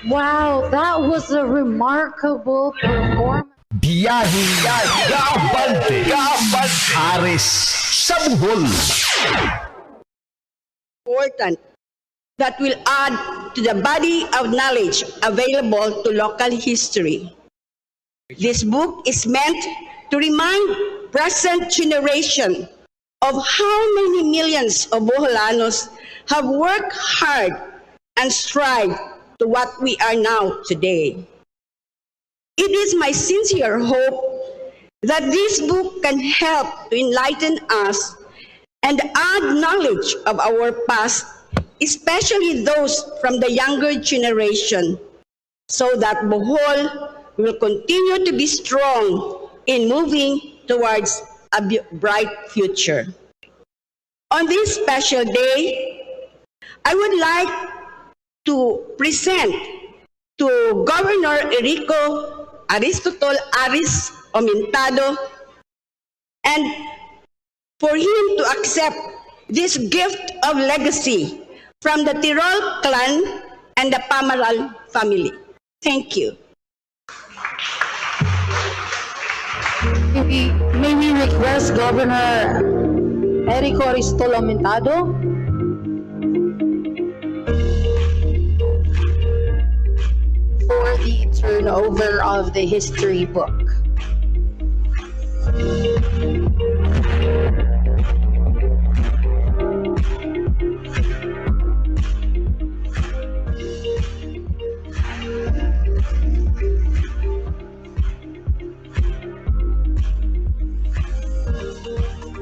Wow, that was a remarkable performance. Biyahing Kaabante. Aris sa Bohol. Important that will add to the body of knowledge available to local history. This book is meant to remind present generation of how many millions of Boholanos have worked hard and strived to what we are now today. It is my sincere hope that this book can help to enlighten us and add knowledge of our past, especially those from the younger generation, so that Bohol will continue to be strong in moving towards a bright future. On this special day, I would like to present to Governor Enrico Aristotol Aris Omentado and for him to accept this gift of legacy from the Tirol clan and the Pamaral family. Thank you. May we request Governor Enrico Aristol Aumentado for the turnover of the history book.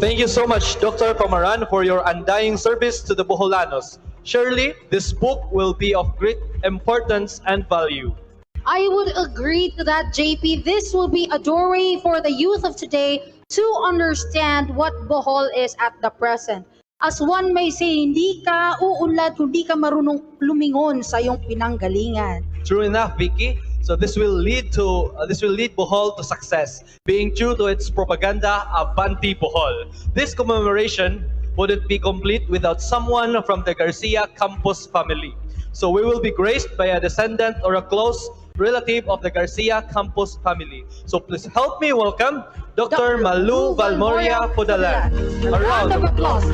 Thank you so much, Dr. Comaran, for your undying service to the Boholanos. Surely, this book will be of great importance and value. I would agree to that, JP. This will be a doorway for the youth of today to understand what Bohol is at the present. As one may say, hindi ka uunlad kung di ka marunong lumingon sa iyong pinanggalingan. True enough, Vicky. So this will lead Bohol to success, being true to its propaganda, Abanti Bohol. This commemoration wouldn't be complete without someone from the Garcia Campos family. So we will be graced by a descendant or a close relative of the Garcia Campos family. So please help me welcome Dr. Malu Valmoria Podalan. A round of applause.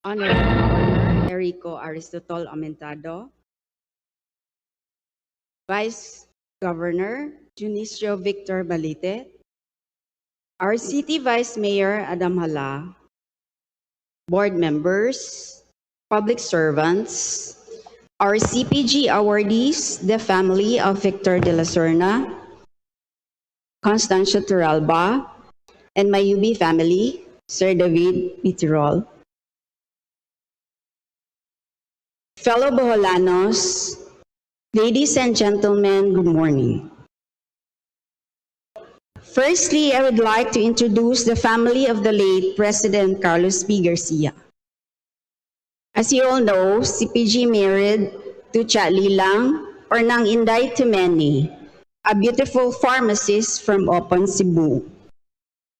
Honorable Enrico Aristotol Aumentado, Vice Governor Junicio Victor Balite, our City Vice Mayor Adam Hala, board members, public servants, our CPG awardees, the family of Victor de la Serna, Constancio Turalba, and my UB family, Sir David Pitirol. Fellow Boholanos, ladies and gentlemen, good morning. Firstly, I would like to introduce the family of the late President Carlos P. Garcia. As you all know, CPG married to Chalilang or Nang Inday to many, a beautiful pharmacist from Opon, Cebu.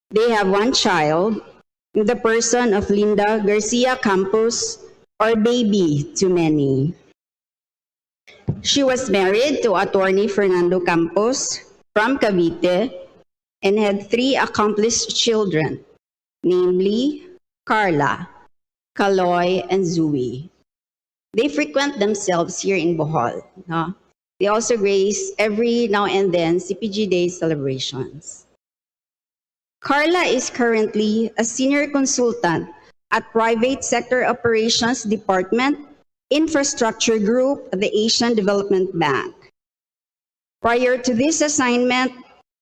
They have one child, in the person of Linda Garcia Campos, or baby to many. She was married to attorney Fernando Campos from Cavite and had 3 accomplished children, namely Carla, Kaloy, and Zui. They frequent themselves here in Bohol. No? They also grace every now and then CPG Day celebrations. Carla is currently a senior consultant at Private Sector Operations Department, Infrastructure Group at the Asian Development Bank. Prior to this assignment,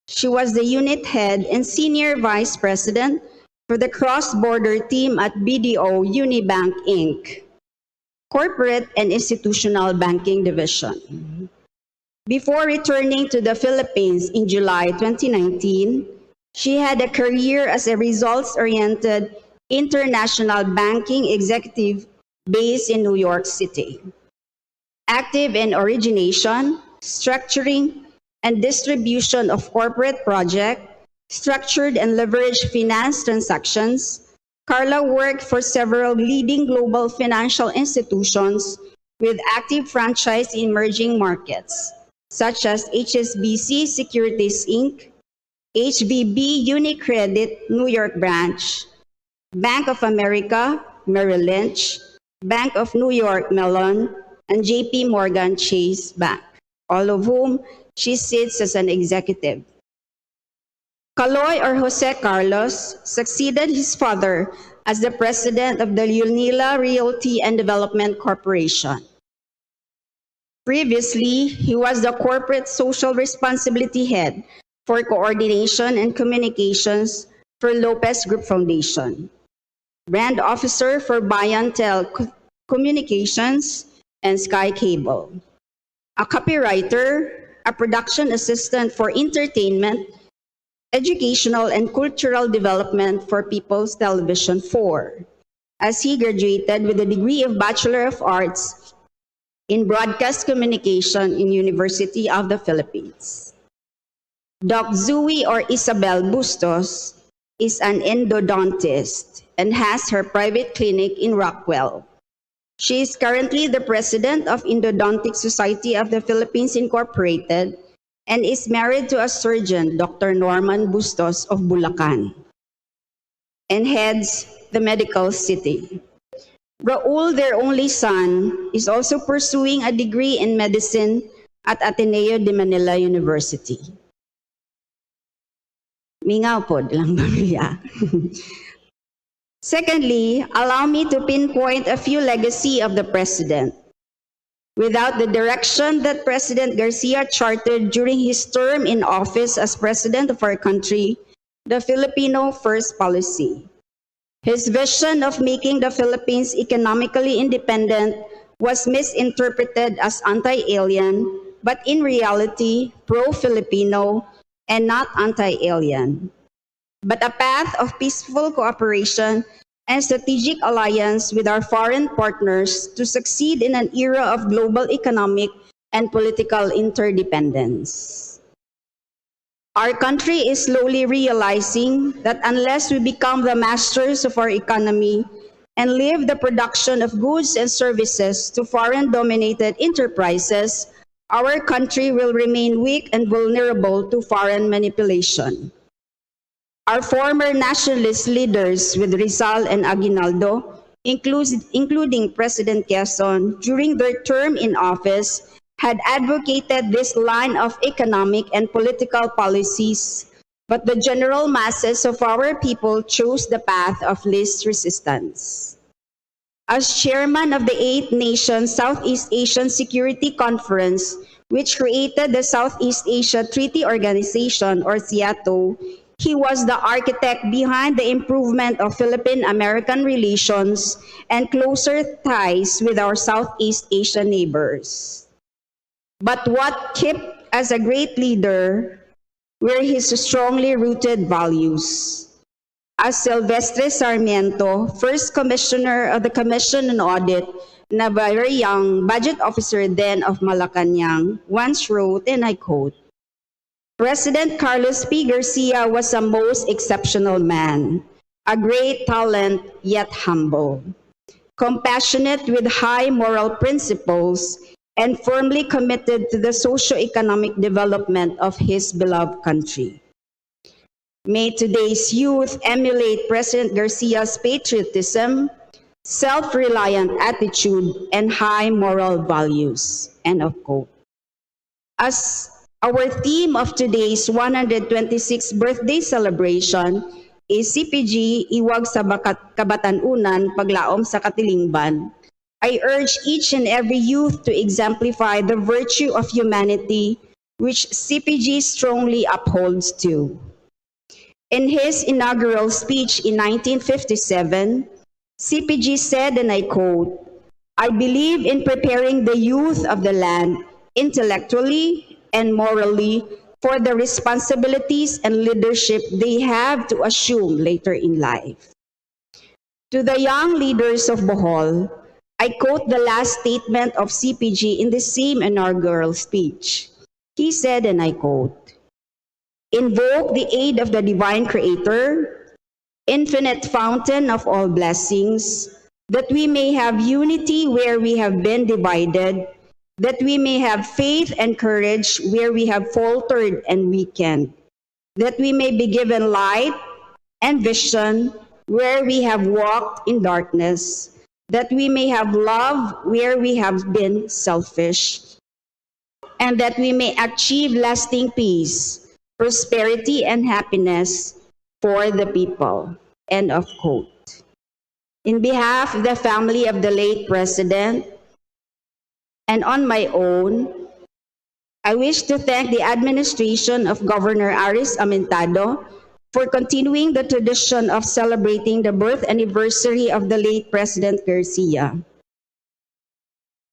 she was the unit head and senior vice president for the cross-border team at BDO Unibank Inc., Corporate and Institutional Banking Division. Before returning to the Philippines in July 2019, she had a career as a results-oriented international banking executive based in New York City. active in origination, structuring, and distribution of corporate projects, structured and leveraged finance transactions. Carla worked for several leading global financial institutions with active franchise in emerging markets, such as HSBC Securities Inc., HVB UniCredit New York branch, Bank of America Merrill Lynch, Bank of New York Mellon, and JP Morgan Chase Bank, all of whom she sits as an executive. Caloy or Jose Carlos succeeded his father as the president of the Leonila Realty and Development Corporation. Previously, he was the corporate social responsibility head for coordination and communications for Lopez Group Foundation, brand officer for Bayantel Communications and Sky Cable, a copywriter, a production assistant for entertainment, educational and cultural development for People's Television 4, as he graduated with a degree of Bachelor of Arts in Broadcast Communication in University of the Philippines. Doc Zooey or Isabel Bustos is an endodontist and has her private clinic in Rockwell. She is currently the president of Endodontic Society of the Philippines Incorporated and is married to a surgeon, Dr. Norman Bustos of Bulacan, and heads the medical city. Raul, their only son, is also pursuing a degree in medicine at Ateneo de Manila University. Mingaw po lang pamilya. Secondly, allow me to pinpoint a few legacy of the president. Without the direction that President Garcia charted during his term in office as president of our country, the Filipino First policy, his vision of making the Philippines economically independent was misinterpreted as anti-alien, but in reality, pro-Filipino and not anti-alien, but a path of peaceful cooperation and strategic alliance with our foreign partners to succeed in an era of global economic and political interdependence. Our country is slowly realizing that unless we become the masters of our economy and leave the production of goods and services to foreign-dominated enterprises, our country will remain weak and vulnerable to foreign manipulation. Our former nationalist leaders with Rizal and Aguinaldo, including President Quezon, during their term in office, had advocated this line of economic and political policies, but the general masses of our people chose the path of least resistance. As chairman of the 8th Nation Southeast Asian Security Conference, which created the Southeast Asia Treaty Organization, or SEATO, he was the architect behind the improvement of Philippine-American relations and closer ties with our Southeast Asian neighbors. But what kept as a great leader were his strongly rooted values. As Silvestre Sarmiento, first commissioner of the Commission on Audit, and a very young budget officer then of Malacanang, once wrote, and I quote, "President Carlos P. Garcia was a most exceptional man, a great talent yet humble, compassionate with high moral principles, and firmly committed to the socio-economic development of his beloved country. May today's youth emulate President Garcia's patriotism, self-reliant attitude, and high moral values." End of quote. As our theme of today's 126th birthday celebration is CPG, Iwag sa Kabatanunan, Paglaom sa Katilingban, I urge each and every youth to exemplify the virtue of humanity which CPG strongly upholds to. In his inaugural speech in 1957, CPG said, and I quote, "I believe in preparing the youth of the land intellectually and morally for the responsibilities and leadership they have to assume later in life. To the young leaders of Bohol, I quote the last statement of CPG in the same inaugural speech. He said, and I quote, "Invoke the aid of the divine creator, infinite fountain of all blessings, that we may have unity where we have been divided, that we may have faith and courage where we have faltered and weakened, that we may be given light and vision where we have walked in darkness, that we may have love where we have been selfish, and that we may achieve lasting peace, prosperity, and happiness for the people." End of quote. In behalf of the family of the late President and on my own, I wish to thank the administration of Governor Aris Amintado for continuing the tradition of celebrating the birth anniversary of the late President Garcia.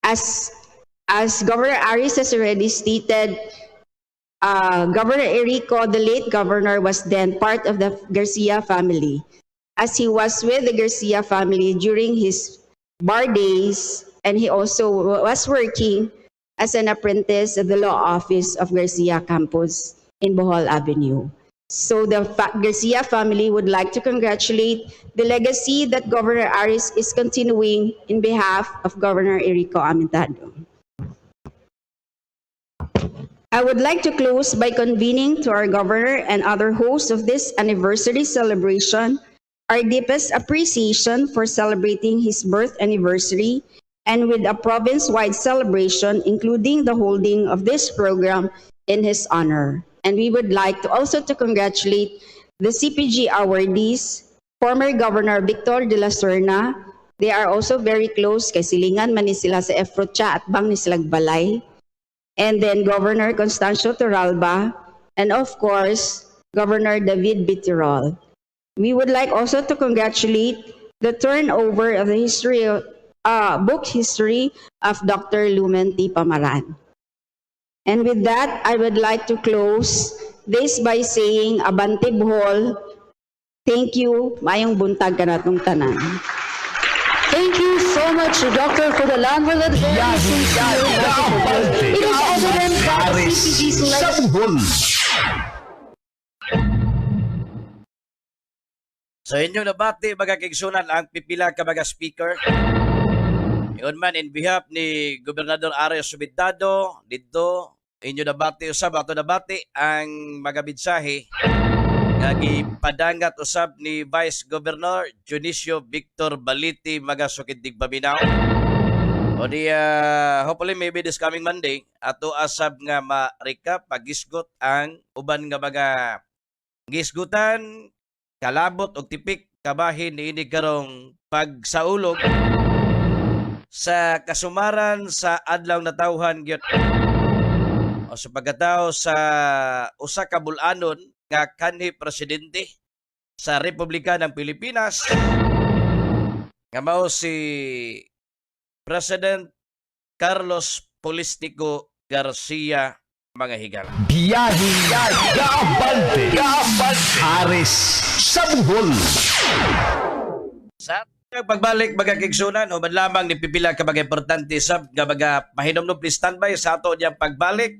As Governor Aris has already stated, Governor Erico, the late governor, was then part of the Garcia family, as he was with the Garcia family during his bar days, and he also was working as an apprentice at the law office of Garcia Campus in Bohol Avenue. So the Garcia family would like to congratulate the legacy that Governor Aris is continuing in behalf of Governor Erico Amintado. I would like to close by convening to our governor and other hosts of this anniversary celebration our deepest appreciation for celebrating his birth anniversary, and with a province-wide celebration, including the holding of this program in his honor. And we would like to also to congratulate the CPG awardees, former Governor Victor de la Serna. They are also very close, kay silingan man ni sila sa Efrocha at bang ni silang balay. And then Governor Constancio Torralba, and of course, Governor David Bitirol. We would like also to congratulate the turnover of the book history of Dr. Lumen T. Pamaran. And with that, I would like to close this by saying, Abante Bohol, thank you, mayong buntag ka natong tanan. Thank you so much, Doctor, for the land for that very sincere message. It is evident that Aris CPG's sa legacy. Bohol. So inyong nabati mga kaigsunan ang pipila ka mga speaker. Yun man in behalf ni Gobernador Aris Subitado dito inyo nabati usab ato nabati ang mga mensahe nga gipadangat usab ni Vice Governor Junicio Victor Baliti mga Sukindig Baminaw. O di hopefully maybe this coming Monday ato asab nga ma-recap pagisgot ang uban nga mga gisgutan kalabot og tipik kabahin niini karong pagsaulog sa kasumaran sa adlaw na tawhan gyud o sa pagkatao sa usa ka bul-anon nga kanhi presidente sa Republika ng Pilipinas nga mao si President Carlos Polistico Garcia mga higala. Biyahe Gaabante. Aris sa Bohol. Sa pagbalik mga kigsunan, human lamang ni pipila ka mga importante sab nga mga mahinomnom, please standby sa ato niyang pagbalik.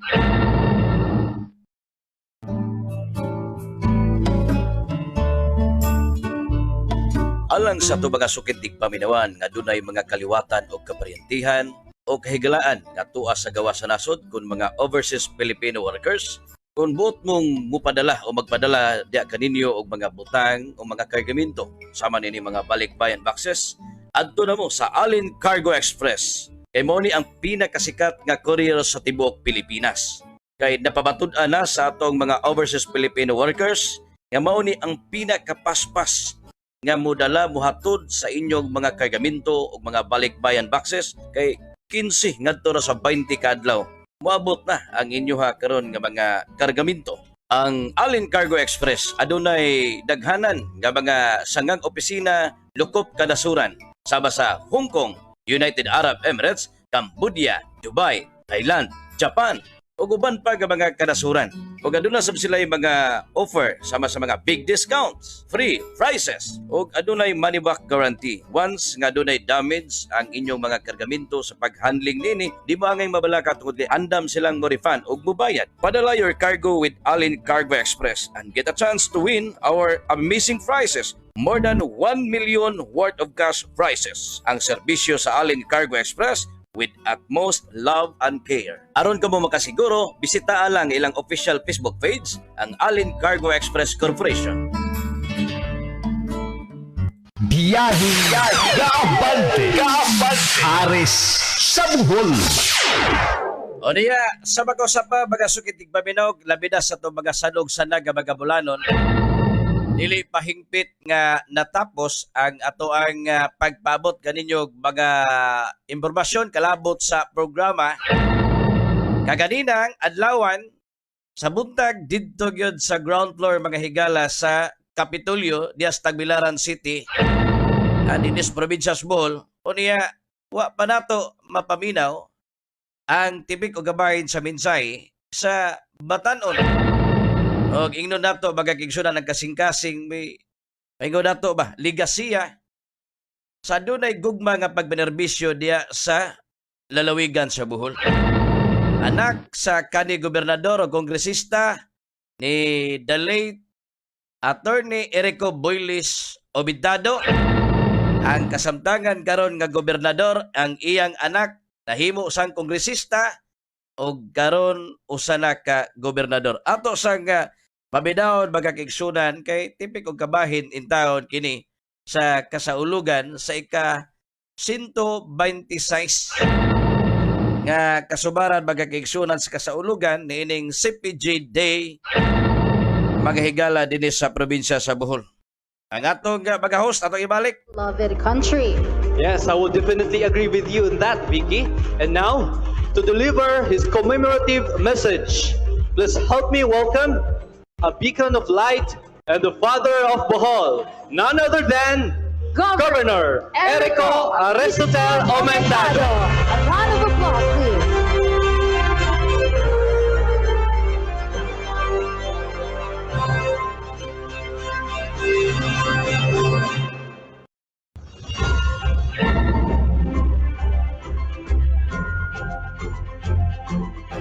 Alang sa ito mga sukindig paminawan nga dunay mga kaliwatan o kaparyentihan o kahigalaan nga tuwa sa gawa sa nasod kung mga overseas Filipino workers, kung buot mong mupadala o magpadala diya kaninyo og mga butang o mga kargamento sama nini mga balikbayan boxes, adto na mo sa Alin Cargo Express. Kay mo ni ang pinakasikat nga courier sa tibuok Pilipinas. Kay napabatud-an na sa atong mga overseas Filipino workers nga mao ni ang pinakapaspas nga modala muhatod sa inyong mga kargamento o mga balikbayan boxes kay 15 ngadto ra sa 20 kadlaw. Moabot na ang inyoha karon nga mga kargamento. Ang Alin Cargo Express adunay daghanan nga mga sangang opisina lukop kanasuran sama sa Hong Kong, United Arab Emirates, Cambodia, Dubai, Thailand, Japan o uban pa nga mga kanasuran. O aduna sab sila yung mga offer sama sa mga big discounts, free prices, o adunay money back guarantee. Once nga adunay damage ang inyong mga kargamento sa paghandling nini, di mo angay mabalaka tungod kay andam silang mo refund o mubayad. Padala your cargo with Alin Cargo Express and get a chance to win our amazing prizes. More than 1 million worth of cash prizes. Ang serbisyo sa Alin Cargo Express with utmost love and care. Aron ka mo makasiguro, bisita lang ilang official Facebook page, ang Alin Cargo Express Corporation. Biyahe Gaabante. Aris sa Bohol. O niya, sa mag-usap pa, mga sukitig baminaw, labi na sa ito mga sanog sanag nga mga bulanon, dili pahingpit nga natapos ang ato ang pagpabot kaninyo mga impormasyon kalabot sa programa. Kaganinang adlawan sa buntag didto gyud sa ground floor mga higala sa Kapitolyo diya sa Tagbilaran City, dinis probinsya sa Bohol. O niya, wa pa nato mapaminaw ang tibik o gabahin sa minsay sa Batanon. Og ingnon nato magagigsunan ng kasing-kasing may ingnon nato ba ligasiya sa dunay gugma nga pagbenerbisyo diya sa lalawigan sa Bohol. Anak sa kanhi gobernador o kongresista ni the late Attorney Erico Boylis Obidado, ang kasamtangan karon nga gobernador ang iyang anak nahimo sang kongresista o karon usa na ka gobernador. Ato sang pabidawon magakigsunan kay tipik og kabahin in town kini sa kasaulugan sa ika 126 nga kasubaran magakigsunan sa kasaulugan niining CPG Day magahigala dinhi sa probinsya sa Bohol. Ang atong mag-host atong ibalik. Love it, country. Yes, I would definitely agree with you in that, Vicky. And now, to deliver his commemorative message, please help me welcome a beacon of light and the father of Bohol, none other than Governor Erico Aristotel Aumentado. A round of applause, please.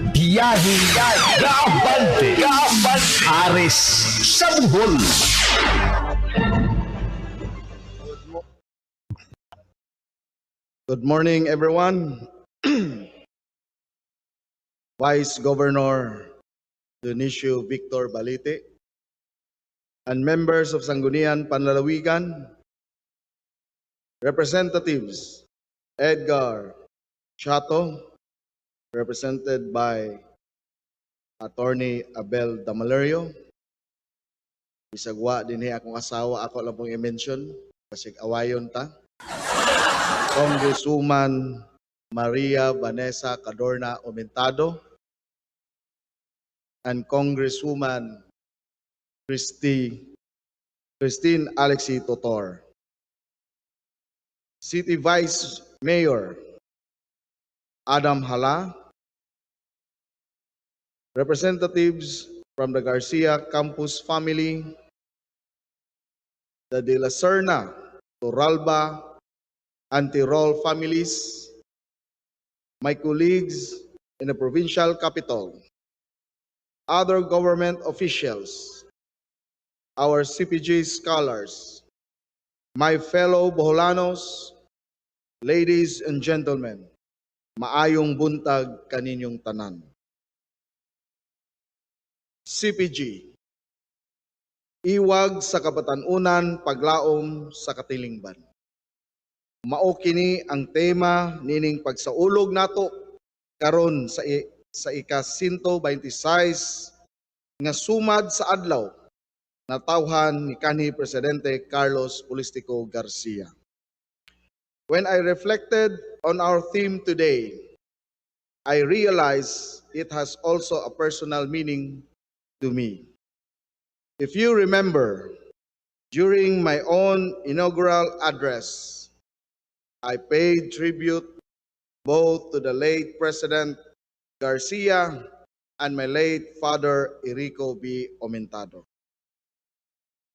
Biyahe Gaabante. Aris sa Bohol. Good morning, everyone. Vice Governor Dionisio Victor Balite and members of Sangguniang Panlalawigan, Representatives Edgar Chato, represented by Attorney Abel Damalerio. Isagwa din akong asawa, ako lang pong i-mention kasi awayon ta. Congresswoman Maria Vanessa Cadorna Aumentado and Congresswoman Christine Alexi Totor. City Vice Mayor Adam Hala, representatives from the Garcia Campus family, the De La Serna, Torralba, and Tirol families, my colleagues in the provincial capital, other government officials, our CPG scholars, my fellow Boholanos, ladies and gentlemen, maayong buntag kaninyong tanan. CPG, iwag sa kabatanunan, paglaom sa katilingban. Mao kini ang tema nining pagsaulog nato karon sa ika 126 nga sumad sa adlaw na tawhan ni kanhi Presidente Carlos Polistico Garcia. When I reflected on our theme today, I realized it has also a personal meaning to me. If you remember, during my own inaugural address, I paid tribute both to the late President Garcia and my late father, Erico B. Omentado.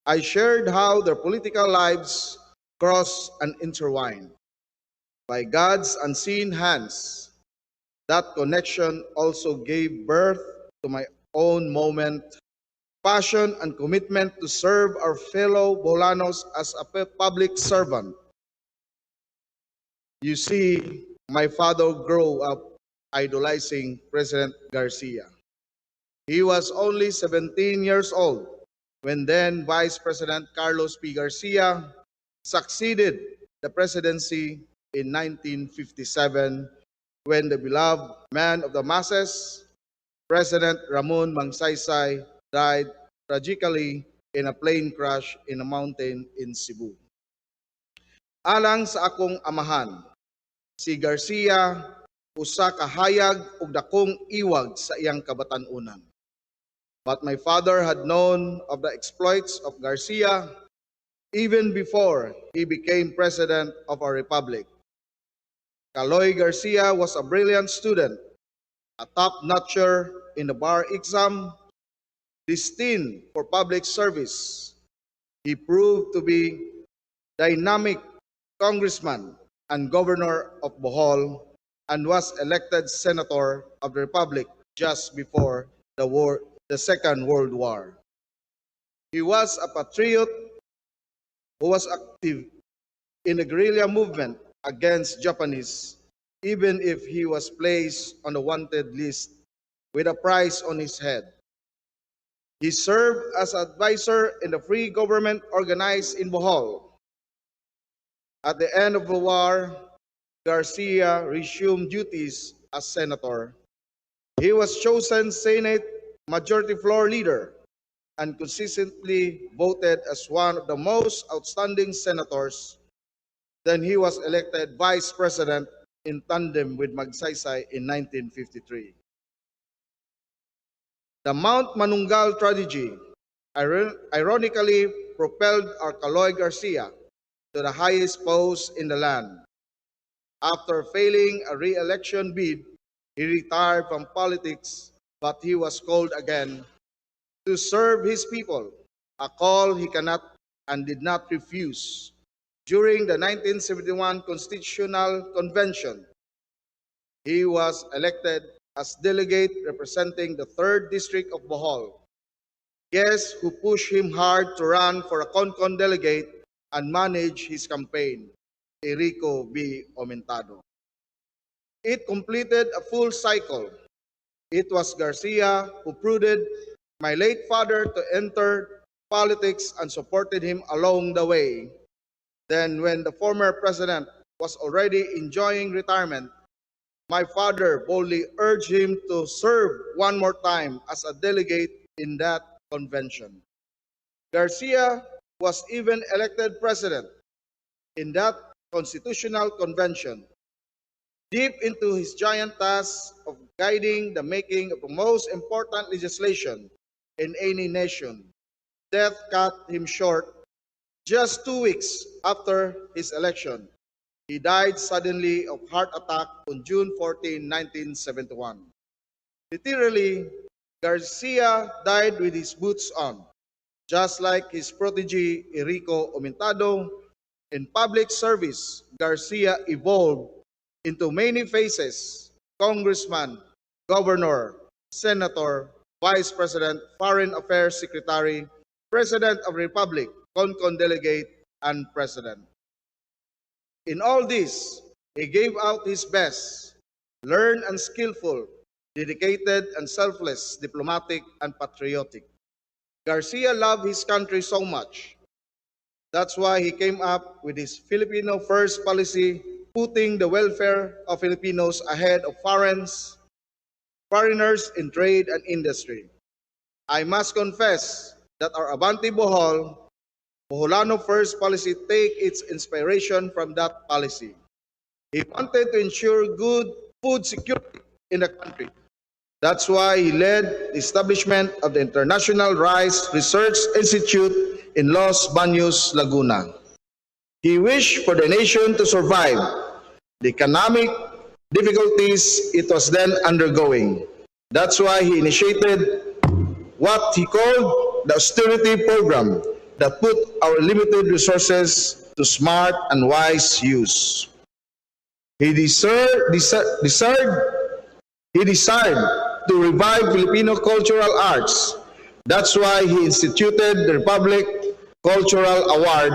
I shared how their political lives crossed and intertwined. By God's unseen hands, that connection also gave birth to my own moment, passion, and commitment to serve our fellow Bolanos as a public servant. You see, my father grew up idolizing President Garcia. He was only 17 years old when then Vice President Carlos P. Garcia succeeded the presidency in 1957 when the beloved man of the masses, President Ramon Magsaysay, died tragically in a plane crash in a mountain in Cebu. Alang sa akong amahan, si Garcia usa ka hayag ug dakong iwag sa iyang kabatan-unan. But my father had known of the exploits of Garcia even before he became president of our republic. Caloy Garcia was a brilliant student, a top-notcher in the bar exam, destined for public service. He proved to be dynamic congressman and governor of Bohol and was elected senator of the republic just before the Second World War. He was a patriot who was active in the guerrilla movement against Japanese, even if he was placed on the wanted list with a price on his head. He served as advisor in the free government organized in Bohol. At the end of the war, Garcia resumed duties as senator. He was chosen Senate Majority Floor Leader and consistently voted as one of the most outstanding senators. Then he was elected Vice President in tandem with Magsaysay in 1953. The Mount Manunggal tragedy ironically propelled our Caloy Garcia to the highest post in the land. After failing a re-election bid, he retired from politics, but he was called again to serve his people, a call he cannot and did not refuse. During the 1971 Constitutional Convention, he was elected as delegate representing the 3rd District of Bohol. Guess who pushed him hard to run for a CONCON delegate and manage his campaign? Erico B. Omentado. It completed a full cycle. It was Garcia who prodded my late father to enter politics and supported him along the way. Then when the former president was already enjoying retirement, my father boldly urged him to serve one more time as a delegate in that convention. Garcia was even elected president in that constitutional convention. Deep into his giant task of guiding the making of the most important legislation in any nation, death cut him short just 2 weeks after his election. He died suddenly of heart attack on June 14, 1971. Literally, Garcia died with his boots on, just like his protege Erico Omentado. In public service, Garcia evolved into many faces: congressman, governor, senator, vice president, foreign affairs secretary, president of the republic, CONCON delegate, and president. In all this, he gave out his best, learned and skillful, dedicated and selfless, diplomatic and patriotic. Garcia loved his country so much. That's why he came up with his Filipino First policy, putting the welfare of Filipinos ahead of foreigners in trade and industry. I must confess that our Abante Bohol, Boholano First policy take its inspiration from that policy. He wanted to ensure good food security in the country. That's why he led the establishment of the International Rice Research Institute in Los Baños, Laguna. He wished for the nation to survive the economic difficulties it was then undergoing. That's why he initiated what he called the austerity program that put our limited resources to smart and wise use. He desired to revive Filipino cultural arts. That's why he instituted the Republic Cultural Award.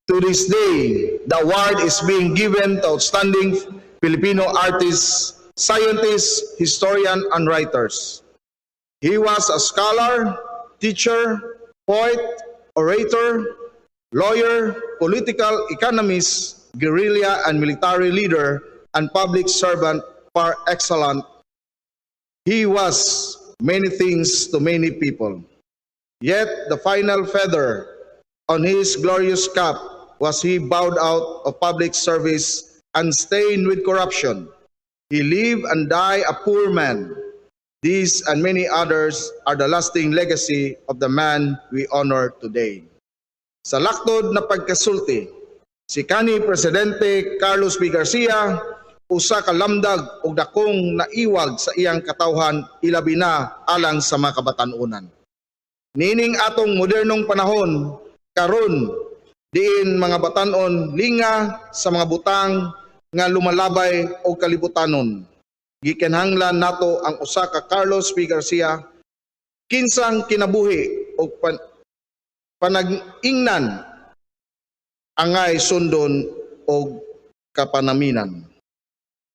To this day, the award is being given to outstanding Filipino artists, scientists, historians, and writers. He was a scholar, teacher, poet, orator, lawyer, political economist, guerrilla and military leader, and public servant par excellence. He was many things to many people. Yet the final feather on his glorious cap was he bowed out of public service and stained with corruption. He lived and died a poor man. These and many others are the lasting legacy of the man we honor today. Sa laktod na pagkasulti, si kanhi Presidente Carlos P. Garcia, usa ka lamdag og dakong naiwag sa iyang katawhan ilabi na alang sa mga kabatan-unan. Nining atong modernong panahon, karon diin mga batanon linga sa mga butang nga lumalabay o kalibutanon. Gikinahanglan nato ang usa ka Carlos P. Garcia kinsang kinabuhi o panag-ingnan angay sundon o kapanaminan.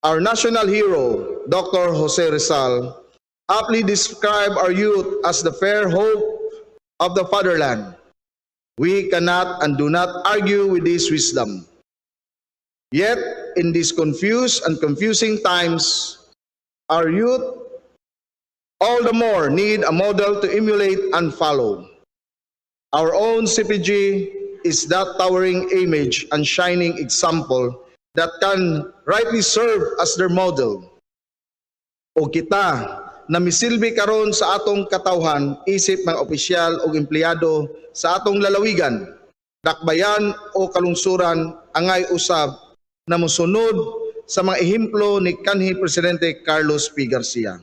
Our national hero, Dr. Jose Rizal, aptly described our youth as the fair hope of the fatherland. We cannot and do not argue with this wisdom. Yet, in these confused and confusing times, our youth all the more need a model to emulate and follow. Our own CPG is that towering image and shining example that can rightly serve as their model. O kita na misilbi karon sa atong katawhan isip mga opisyal o empleyado sa atong lalawigan, dakbayan o kalungsuran angay usab na mosunod sa mga ehemplo ni kanhi Presidente Carlos P. Garcia.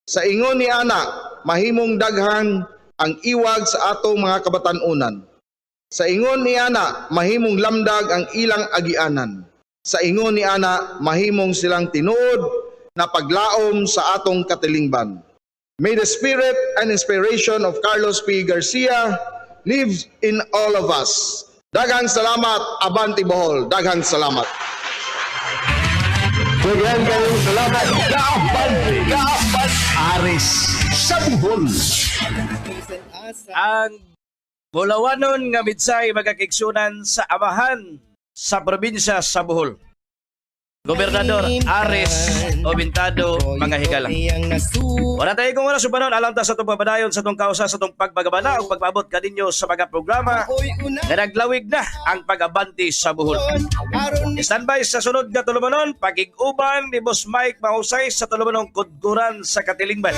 Sa ingon ni ana, mahimong daghan ang iwag sa atong mga kabatan-unan. Sa ingon ni ana, mahimong lamdag ang ilang agianan. Sa ingon ni ana, mahimong silang tinuod na paglaom sa atong katilingban. May the spirit and inspiration of Carlos P. Garcia live in all of us. Daghang salamat, Abante Bohol. Daghang salamat. Daghang salamat. Kaabante. Aris sa Bohol. Ang bulawanon nga midsay magakigsunan sa amahan sa probinsya sa Bohol. Gobernador Aris Obintado, mga higala. Wala tayo kung oras subanon, alam ta sa itong pabadayon sa itong kausa sa itong pagbagabana o pagpaabot ka ninyo sa mga programa na naglawig na ang pag-abante sa Bohol. Standby sa sunod na tulumanon, pag-iguban ni Boss Mike Mahusay sa tulumanong kudguran sa Katilingban.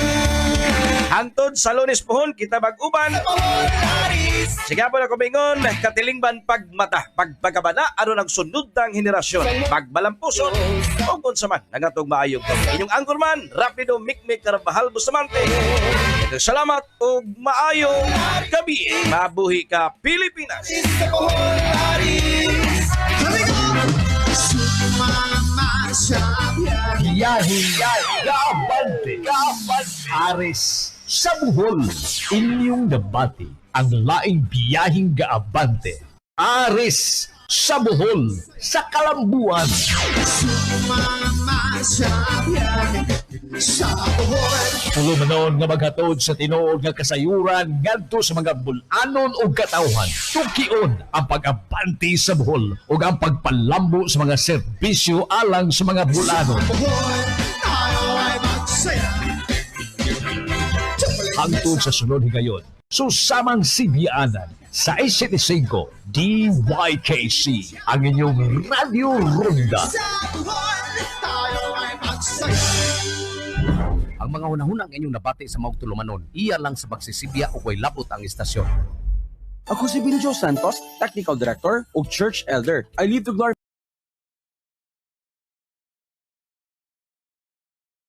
Hangtod sa Lunes pohon, kita mag-uban. Sigapon ako bingon, Katilingban pagmata, pagpagabana, ano ng sunod ng henerasyon, pagbalampuson, o kung saman, nangatong maayong ko. Inyong anchorman, Rapido Mikmik Carvajal Bustamante. Salamat o maayong gabi. Mabuhi ka, Pilipinas. Biyahe Kaabante. Aris sa Bohol. Inyong debate ang laing biyahing gaabante. Aris sa Bohol, sa Kalambuan. Tulumanon nga maghatod sa tinuod nga kasayuran ngadto sa mga bulanon o katawhan. Tukion ang pag-abante sa Bohol o ang pagpalambo sa mga serbisyo alang sa mga bulanon. Hangtod sa sunod higayon, susamang Sibianan sa 75 DYKC ang inyong Radio Ronda. Ang mga hunahunang inyong nabati sa Maog Tulumanon, iya lang sa pagsisibya o way labot ang istasyon. Ako si Biljo Santos, Technical Director o Church Elder. I live to glorify